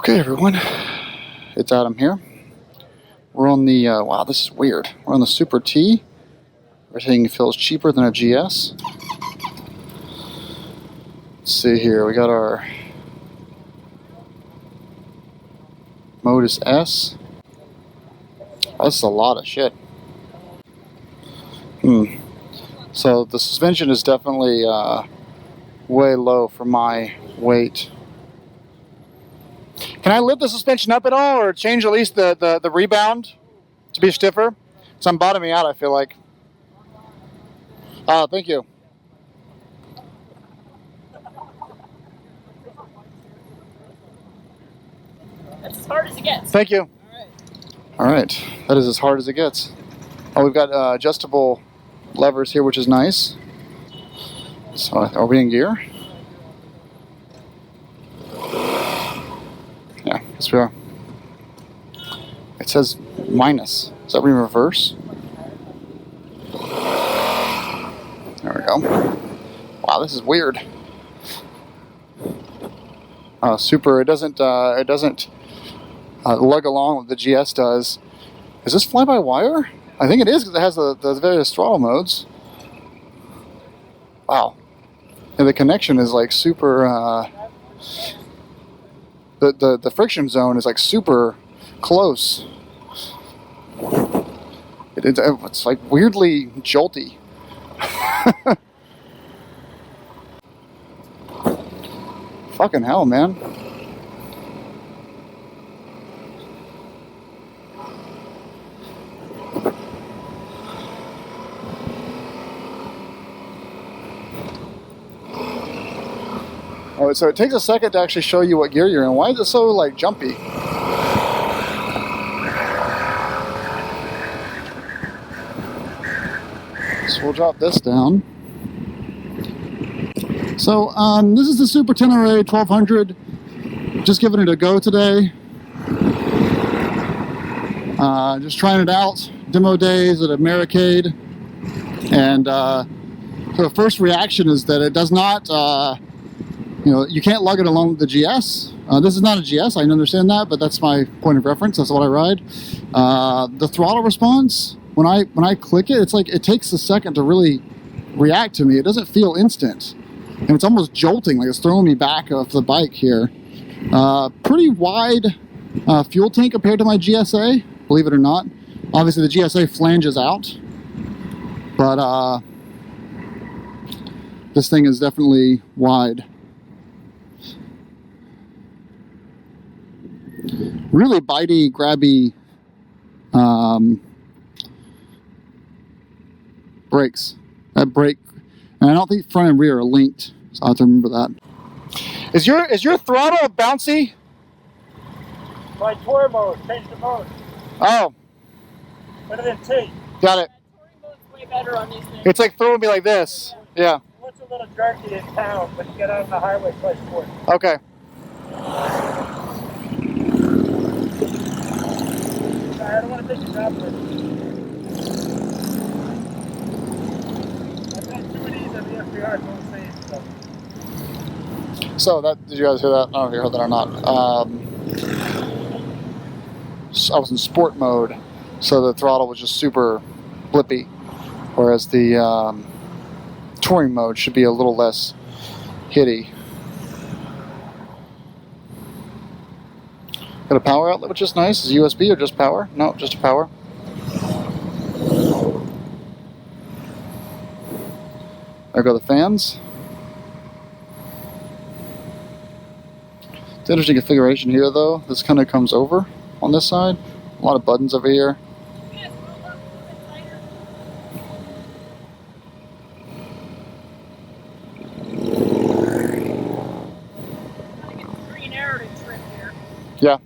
Okay, everyone, it's Adam here. We're on the, wow, this is weird. We're on the Super T. Everything feels cheaper than a GS. Let's see here, we got our Modus S. That's a lot of shit. So the suspension is definitely way low for my weight. Can I lift the suspension up at all, or change at least the rebound to be stiffer? So I'm bottoming out, I feel like. Thank you. That's as hard as it gets. Thank you. All right, that is as hard as it gets. Oh, we've got adjustable levers here, which is nice. So are we in gear? Yeah, yes we are. It says minus. Is that in reverse? There we go. Wow, this is weird. Super. It doesn't lug along what the GS does. Is this fly-by-wire? I think it is, because it has the various throttle modes. Wow. And the connection is like super. The friction zone is like super close. It's like weirdly jolty. Fucking hell, man. Oh, so it takes a second to actually show you what gear you're in. Why is it so like jumpy? So we'll drop this down. So this is the Super Tenere 1200. Just giving it a go today. Just trying it out. Demo days at Americade. And so the first reaction is that it does not, you can't lug it along with the GS. This is not a GS, I understand that, but that's my point of reference. That's what I ride. The throttle response, when I click it, it's like it takes a second to really react to me. It doesn't feel instant. And it's almost jolting, like it's throwing me back off the bike here. Pretty wide fuel tank compared to my GSA, believe it or not. Obviously the GSA flanges out, but this thing is definitely wide. Really bitey, grabby brakes. That brake, and I don't think front and rear are linked, so I have to remember that. Is your throttle bouncy? My tour mode, change the mode. Oh. Better than T. Got it. Touring mode's way better on these things. It's like throwing me like this. Yeah. It's a little jerky in town, but you get out on the highway, play sport. Okay. I don't want to take a job with it. I've done 2 of these at the FBR, don't say it. So did you guys hear that? I don't know if you heard that or not. I was in sport mode, so the throttle was just super blippy, whereas the touring mode should be a little less hitty. Got a power outlet, which is nice. Is it USB or just power? No, just a power. There go the fans. It's an interesting configuration here, though. This kind of comes over on this side. A lot of buttons over here. Yeah.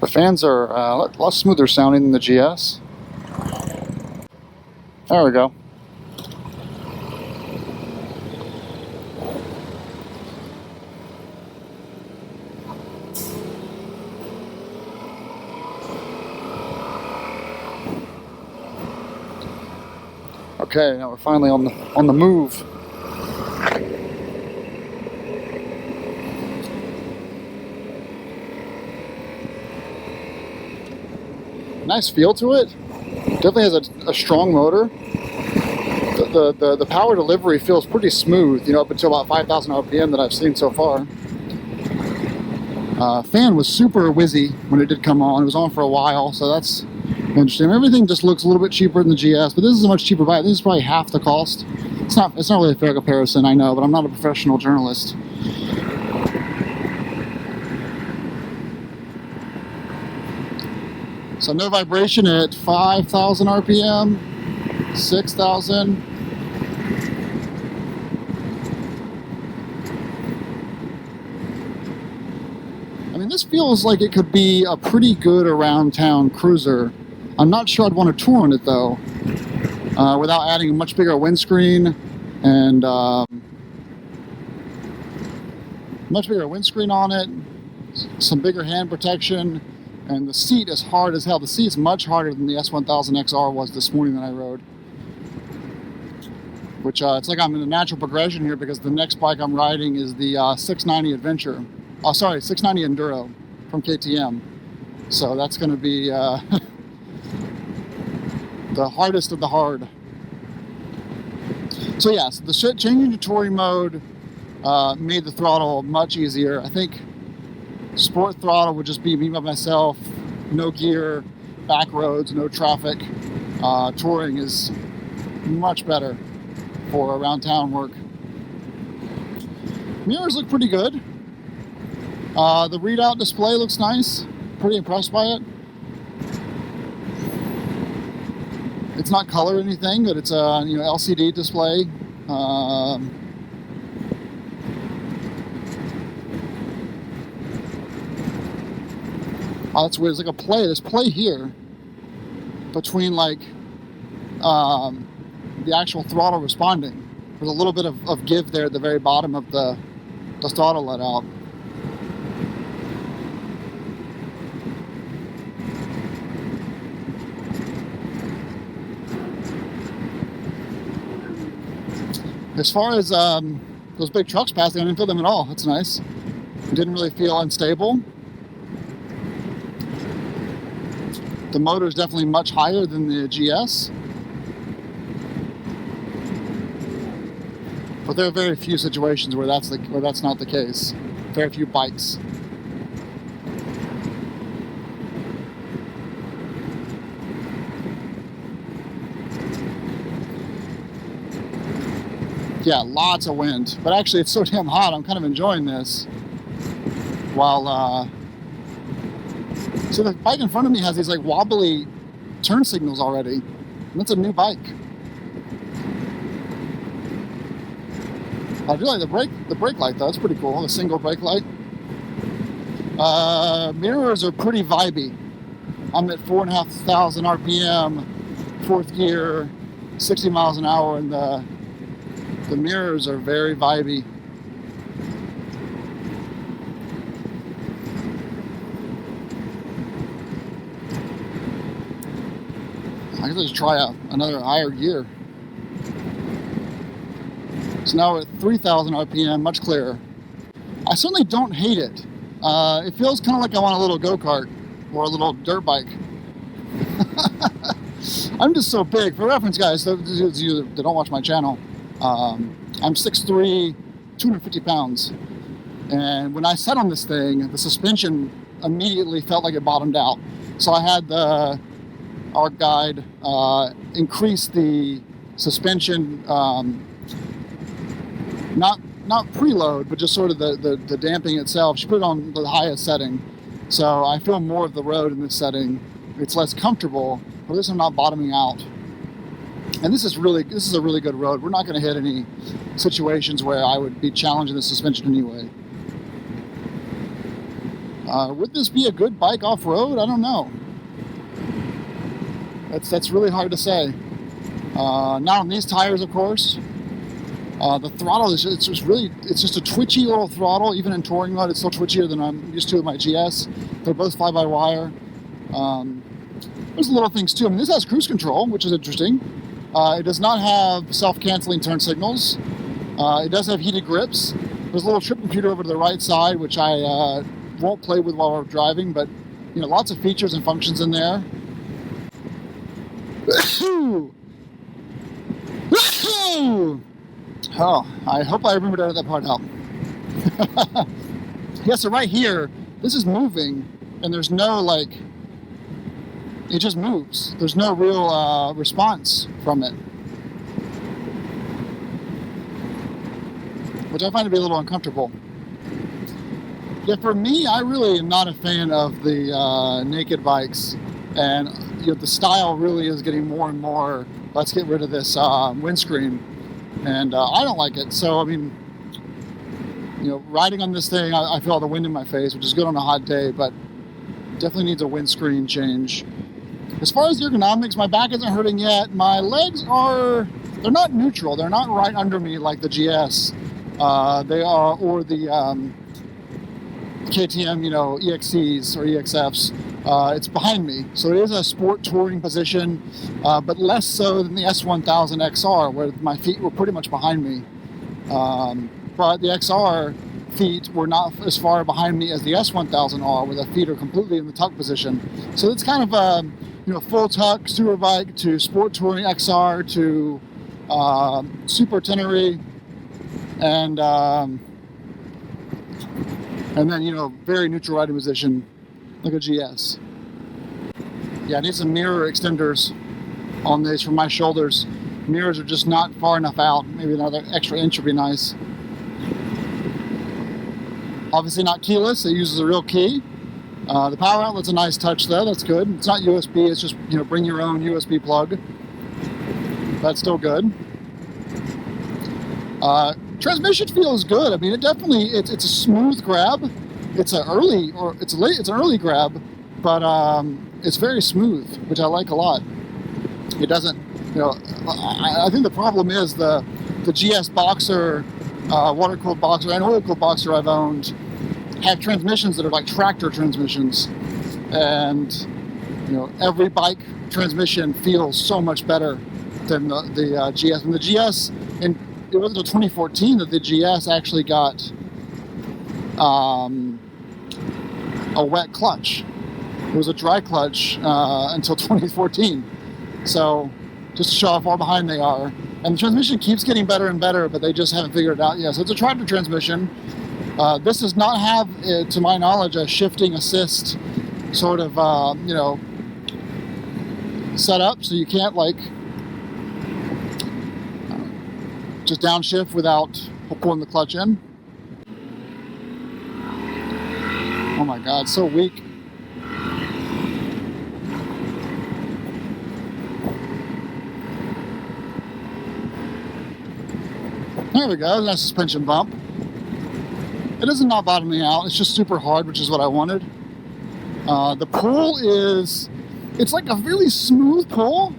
The fans are a lot smoother sounding than the GS. There we go. Okay, now we're finally on the move. Nice feel to it. Definitely has a strong motor. The power delivery feels pretty smooth, you know, up until about 5,000 RPM that I've seen so far. Fan was super whizzy when it did come on. It was on for a while, so that's interesting. Everything just looks a little bit cheaper than the GS, but this is a much cheaper bike. This is probably half the cost. It's not really a fair comparison, I know, but I'm not a professional journalist. So no vibration at 5,000 RPM, 6,000. I mean, this feels like it could be a pretty good around town cruiser. I'm not sure I'd want to tour on it though, without adding a much bigger windscreen and much bigger windscreen on it, some bigger hand protection. And the seat is hard as hell. The seat's much harder than the S1000XR was this morning that I rode. Which, it's like I'm in a natural progression here because the next bike I'm riding is the 690 Adventure. Oh, sorry, 690 Enduro from KTM. So that's going to be the hardest of the hard. So yes, the changing to touring mode made the throttle much easier. I think sport throttle would just be me by myself, no gear, back roads, no traffic. Touring is much better for around town work. Mirrors look pretty good. The readout display looks nice. Pretty impressed by it. It's not color or anything, but it's a LCD display. Oh, that's weird. It's like a play. There's play here between like the actual throttle responding. There's a little bit of give there at the very bottom of the throttle let out. As far as those big trucks passing, I didn't feel them at all. That's nice. It didn't really feel unstable. The motor is definitely much higher than the GS. But there are very few situations where that's not the case. Very few bikes. Yeah, lots of wind. But actually it's so damn hot, I'm kind of enjoying this. While so the bike in front of me has these like wobbly turn signals already. And that's a new bike. I do like the brake light though, it's pretty cool, the single brake light. Mirrors are pretty vibey. I'm at 4,500 RPM, fourth gear, 60 miles an hour, and the mirrors are very vibey. I guess I'll just try out another higher gear. So now at 3,000 RPM, much clearer. I certainly don't hate it. It feels kind of like I want a little go-kart or a little dirt bike. I'm just so big. For reference, guys, those of you that don't watch my channel, I'm 6'3", 250 pounds. And when I sat on this thing, the suspension immediately felt like it bottomed out. So I had our guide increase the suspension, not preload, but just sort of the damping itself. She put it on the highest setting. So I feel more of the road in this setting. It's less comfortable, but at least I'm not bottoming out. And this is a really good road. We're not going to hit any situations where I would be challenging the suspension anyway. Would this be a good bike off-road? I don't know. That's really hard to say. Not on these tires, of course. The throttle is it's just a twitchy little throttle. Even in touring mode, it's still twitchier than I'm used to with my GS. They're both fly-by-wire. There's little things too. I mean, this has cruise control, which is interesting. It does not have self-canceling turn signals. It does have heated grips. There's a little trip computer over to the right side, which I won't play with while we're driving, but you know, lots of features and functions in there. Oh, I hope I remembered to edit that part out. Yeah, so right here, this is moving, and there's no, like, it just moves. There's no real response from it, which I find to be a little uncomfortable. Yeah, for me, I really am not a fan of the naked bikes, and you know, the style really is getting more and more, let's get rid of this windscreen, and I don't like it. So, I mean, you know, riding on this thing, I feel all the wind in my face, which is good on a hot day, but definitely needs a windscreen change. As far as the ergonomics, my back isn't hurting yet. My legs they're not neutral. They're not right under me like the GS. They are, or the KTM, you know, EXCs or EXFs. It's behind me. So it is a sport touring position, but less so than the S1000 XR, where my feet were pretty much behind me. But the XR feet were not as far behind me as the S1000 are, where the feet are completely in the tuck position. So it's kind of you know, full tuck super bike to sport touring XR to Super Tenere, and then, you know, very neutral riding position like a GS. Yeah, I need some mirror extenders on these for my shoulders. Mirrors are just not far enough out. Maybe another extra inch would be nice. Obviously not keyless, it uses a real key. The power outlet's a nice touch though, that's good. It's not USB, it's just, you know, bring your own USB plug. That's still good. Transmission feels good. I mean, it definitely, it's a smooth grab. It's an early grab, but it's very smooth, which I like a lot. It doesn't, you know, I think the problem is the GS Boxer, water-cooled Boxer and oil-cooled Boxer I've owned have transmissions that are like tractor transmissions, and you know, every bike transmission feels so much better than the GS. And the GS, and it wasn't until 2014 that the GS actually got a wet clutch. It was a dry clutch until 2014. So just to show how far behind they are. And the transmission keeps getting better and better, but they just haven't figured it out yet. So it's a tractor transmission. This does not have, to my knowledge, a shifting assist sort of, you know, set up. So you can't, like, just downshift without pulling the clutch in. Oh my God, so weak. There we go, nice suspension bump. It does not bottom me out, it's just super hard, which is what I wanted. The pull is, it's like a really smooth pull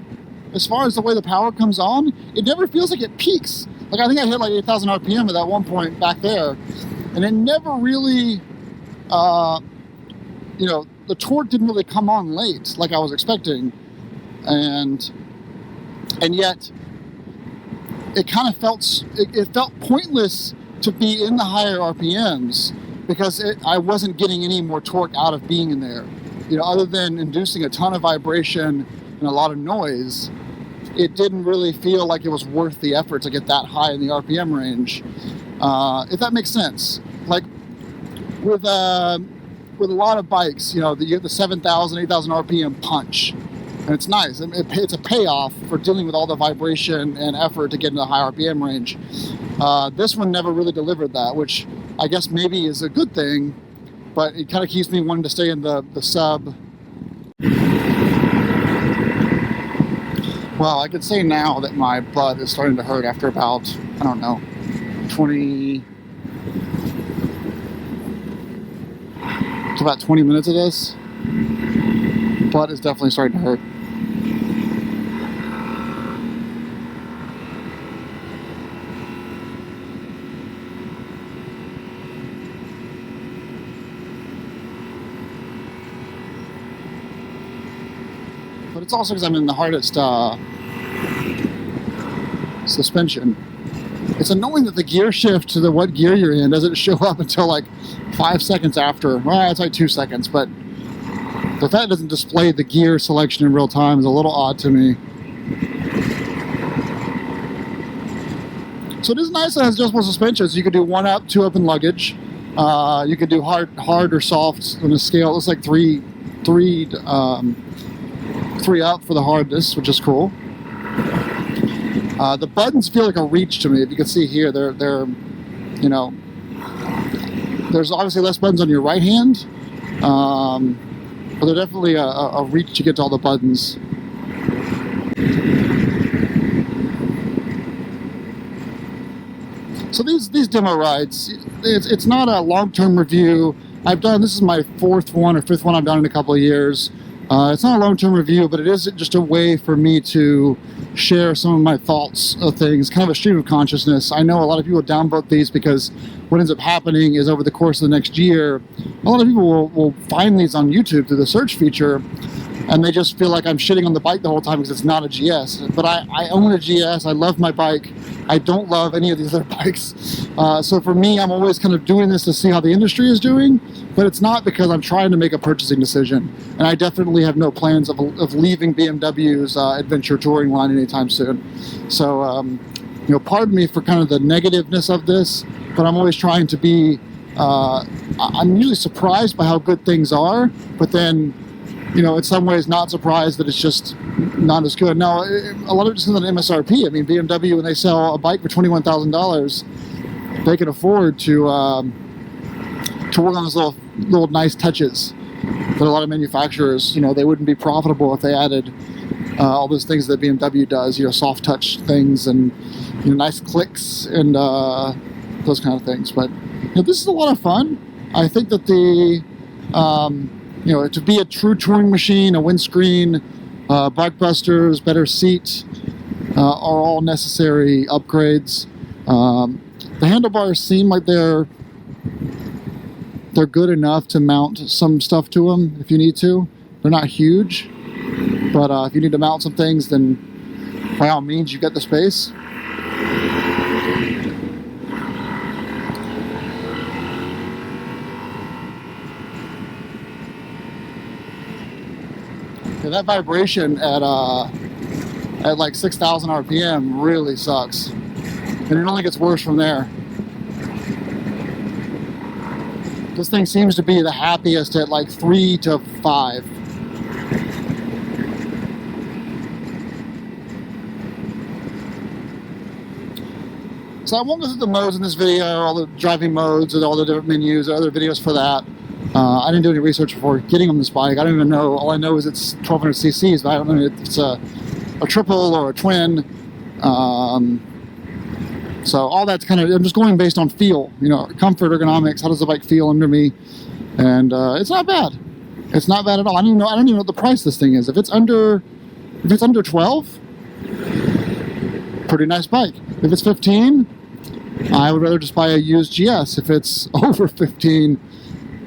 as far as the way the power comes on. It never feels like it peaks. Like, I think I hit like 8,000 RPM at that one point back there, and it never really, you know, the torque didn't really come on late like I was expecting, and yet it kind of felt, it felt pointless to be in the higher RPMs because I wasn't getting any more torque out of being in there. You know, other than inducing a ton of vibration and a lot of noise, it didn't really feel like it was worth the effort to get that high in the RPM range. If that makes sense. Like with a lot of bikes, you know, you get the 7,000, 8,000 RPM punch, and it's nice. It's a payoff for dealing with all the vibration and effort to get into the high RPM range. This one never really delivered that, which I guess maybe is a good thing, but it kind of keeps me wanting to stay in the sub. Well, I could say now that my butt is starting to hurt after about, I don't know, 20 minutes of this. Butt is definitely starting to hurt. But it's also because I'm in the hardest suspension. It's annoying that the gear shift to what gear you're in doesn't show up until like 5 seconds after. Well, it's like 2 seconds, but the fact it doesn't display the gear selection in real time is a little odd to me. So it is nice that it has adjustable suspensions. You can do 1 up, 2 up in luggage. You can do hard or soft on a scale. It looks like three up for the hardness, which is cool. The buttons feel like a reach to me. If you can see here, they're you know, there's obviously less buttons on your right hand, but they're definitely a reach to get to all the buttons. So these demo rides, it's not a long-term review. This is my 4th one or 5th one I've done in a couple of years. It's not a long-term review, but it is just a way for me to share some of my thoughts of things, kind of a stream of consciousness. I know a lot of people downvote these because what ends up happening is over the course of the next year, a lot of people will find these on YouTube through the search feature, and they just feel like I'm shitting on the bike the whole time because it's not a GS. But I own a GS. I love my bike. I don't love any of these other bikes. So for me, I'm always kind of doing this to see how the industry is doing, but it's not because I'm trying to make a purchasing decision. And I definitely have no plans of leaving BMW's adventure touring line anytime soon. So, you know, pardon me for kind of the negativeness of this, but I'm always trying to be, I'm usually surprised by how good things are, but then, you know, in some ways not surprised that it's just not as good. Now, a lot of it just comes on MSRP. I mean, BMW, when they sell a bike for $21,000, they can afford to work on those little nice touches that a lot of manufacturers, you know, they wouldn't be profitable if they added all those things that BMW does, you know, soft touch things and, you know, nice clicks and those kind of things. But, you know, this is a lot of fun. I think that the you know, to be a true touring machine, a windscreen, bike busters, better seat, are all necessary upgrades. The handlebars seem like they're good enough to mount some stuff to them if you need to. They're not huge, but if you need to mount some things, then by all means, you get the space. Yeah, that vibration at like 6,000 RPM really sucks, and it only gets worse from there. This thing seems to be the happiest at like 3 to 5. So I won't go through the modes in this video, all the driving modes and all the different menus, other videos for that. I didn't do any research before getting on this bike. I don't even know. All I know is it's 1200 cc's, but I don't know if it's a triple or a twin. So all that's kind of, I'm just going based on feel, you know, comfort, ergonomics, how does the bike feel under me? And it's not bad. It's not bad at all. I don't even know what the price this thing is. If it's under 12, pretty nice bike. If it's 15, I would rather just buy a used GS. If it's over 15,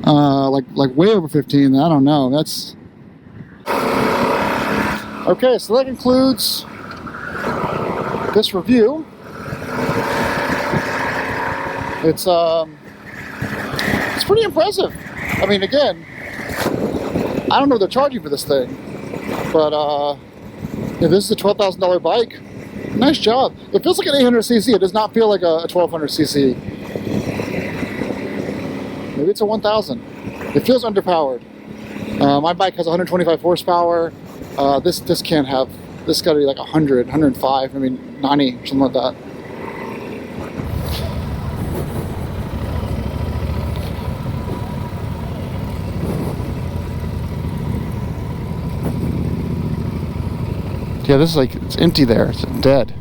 like way over 15, I don't know. That's okay. So that concludes this review. It's pretty impressive. I mean, again, I don't know what they're charging for this thing, but if this is a $12,000 bike, nice job. It feels like an 800cc. It does not feel like a 1200cc. Maybe it's a 1000. It feels underpowered. My bike has 125 horsepower. This can't have. This got to be like 100, 105. I mean 90, something like that. Yeah, this is like, it's empty there. It's dead.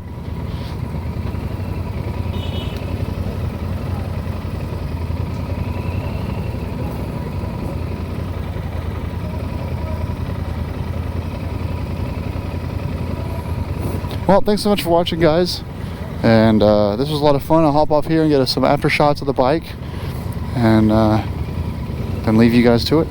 Well, thanks so much for watching, guys. And this was a lot of fun. I'll hop off here and get some after shots of the bike and then leave you guys to it.